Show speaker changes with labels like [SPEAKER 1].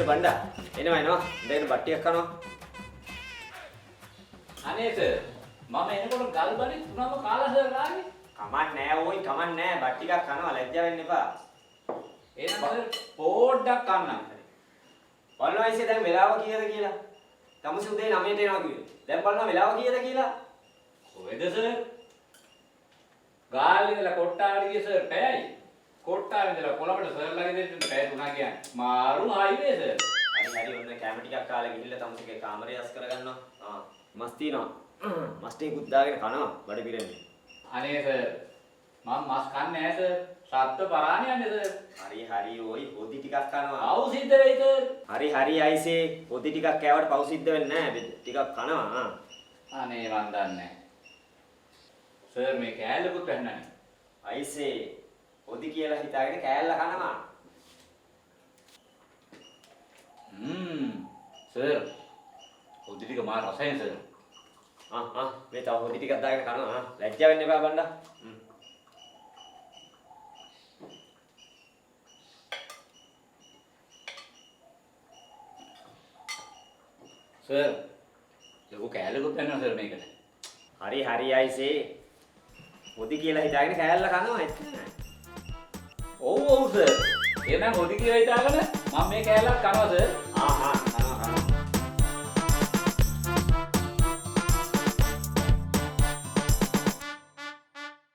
[SPEAKER 1] බණ්ඩා එනවා දැන් බට්ටියක් කනවා.
[SPEAKER 2] අනේ සර් මම එනකොට ගල් බඩි තුනම කාලා සර් ගානේ.
[SPEAKER 1] කමක් නෑ ඕයි කමක් නෑ බට් ටිකක් කනවා ලැජ්ජා වෙන්න එපා.
[SPEAKER 2] එහෙනම් සර් පොඩ්ඩක් කන්නම්.
[SPEAKER 1] බලනවා දැන් වෙලාව කීයද කියලා. තමුසු උදේ 9ට එනවා කිව්වේ. දැන් බලනවා වෙලාව කීයද කියලා.
[SPEAKER 2] කොහෙද සර්? ගාල්ලේ ඉඳලා කොට්ටාවට ගිය සර් පැයයි. කොට්ටාවේ ඉඳලා කොළඹට සර් ළඟ දෙන්න පැය 3 කියන්නේ. මාරු හයිවේ සර්.
[SPEAKER 1] හරි ඔන්න කැම ටිකක් කාලා ගිහිල්ලා තමුසුගේ කාමරේ අස් කරගන්නවා. මස් තියනවා. මස් ටිකකුත් දාගෙන කනවා බඩ පිරෙන්නේ.
[SPEAKER 2] අනේ සර් මම මස් කන්නේ නැහැ සර්. සත්ත්ව පරාණේ යන්නේ සර්.
[SPEAKER 1] හරි ඕයි පොඩි ටිකක් කනවා.
[SPEAKER 2] ආව් සිද්ධ වෙයි සර්.
[SPEAKER 1] හරි අයිසේ පොඩි ටිකක් කෑවට පව් සිද්ධ වෙන්නේ නැහැ. ටිකක් කනවා.
[SPEAKER 2] අනේ මන් දන්නේ නැහැ. සර් මේ කෑල්ලකුත් වැන්නනේ.
[SPEAKER 1] අයිසේ පොඩි කියලා හිතාගෙන කෑල්ල කනවා.
[SPEAKER 2] සර් පොඩි ටික මා රසයෙන් සර්.
[SPEAKER 1] මේ තව පොඩි ටිකක් දාගෙන කනවා. ලැජ්ජා වෙන්න එපා බණ්ඩා.
[SPEAKER 2] සර් ලොකු කෑල්ලකුත් වෙනවා සර් මේකට.
[SPEAKER 1] හරි අයිසේ පොඩි කියලා හිතාගෙන කෑල්ල කනවා එච්චර.
[SPEAKER 2] ඔව් සර්. එහෙනම් පොඩි කියලා හිතාගෙන මම මේ කෑල්ලක් කනවා සර්.